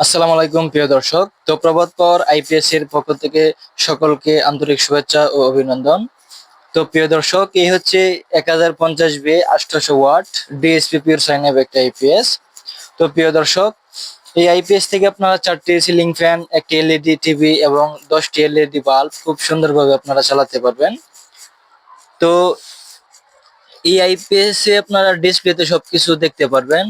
আসসালামু আলাইকুম প্রিয় দর্শক। তো প্রভাত পাওয়ার আইপিএস এর পক্ষ থেকে সকলকে আন্তরিক শুভেচ্ছা ও অভিনন্দন। তো প্রিয় দর্শক, এই হচ্ছে 1050 800 ওয়াট ডিএসপি পিওর সাইন একটা আইপিএস। তো প্রিয় দর্শক, এই আইপিএস থেকে আপনারা 4টি সিলিং ফ্যান, একটি এলইডি টিভি এবং 10টি এলইডি বাল্ব খুব সুন্দরভাবে আপনারা চালাতে পারবেন। তো এই আইপিএস এ আপনারা ডিসপ্লেতে সবকিছু দেখতে পারবেন।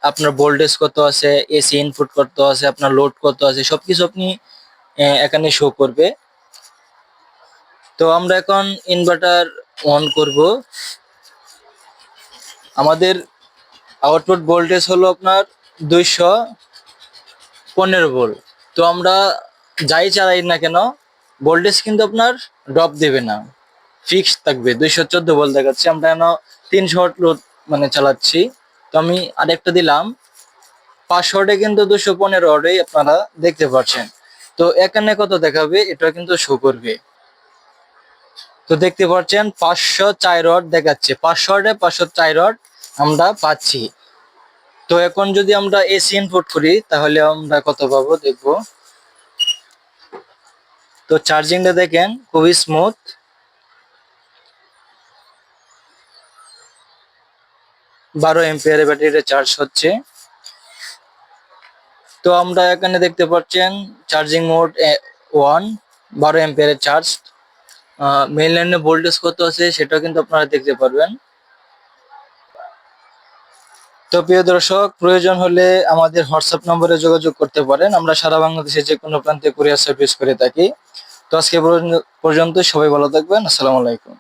আপনার ভোল্টেজ কত আছে, এসি ইনপুট কত আছে, আপনার লোড কত আছে, সবকিছু আপনি এখানে শো করবে। তো আমরা এখন ইনভার্টার অন করব। আমাদের আউটপুট ভোল্টেজ হলো আপনার 215 ভোল্ট। তো আমরা যাই চালাই না কেন, ভোল্টেজ কিন্তু আপনার ড্রপ দেবে না, ফিক্স থাকবে। 214 ভোল্ট দেখাচ্ছে, আমরা কেন 300 ওয়াট লোড মানে চালাচ্ছি। তো আমি আরেকটা দিলাম, 500 ওয়াটে কিন্তু 215 ওয়াটে আপনারা দেখতে পাচ্ছেন। তো এখানে কত দেখাবে এটা কিন্তু শো করবে। তো দেখতে পাচ্ছেন 504 ওয়াট দেখাচ্ছে, 500 ওয়াটে 504 ওয়াট আমরা পাচ্ছি। তো এখন যদি আমরা এসি ইনপুট করি তাহলে আমরা কত পাবো দেখবো। তো চার্জিংটা দেখেন খুবই স্মুথ, 12 এম্পিয়ারের ব্যাটারিটা চার্জ হচ্ছে। তো আমরা এখানে দেখতে পাচ্ছেন চার্জিং মোড 1, 12 এম্পিয়ারের চার্জ। মেইন লাইনে ভোল্টেজ কত আছে সেটা কিন্তু আপনারা দেখতে পারবেন। তো প্রিয় দর্শক, প্রয়োজন হলে আমাদের হোয়াটসঅ্যাপ নম্বরে যোগাযোগ করতে পারেন। আমরা সারা বাংলাদেশে যে কোনো প্রান্তে কুরিয়ার সার্ভিস করে থাকি। তো আজকে পর্যন্ত সবাই ভালো থাকবেন। আসসালামু আলাইকুম।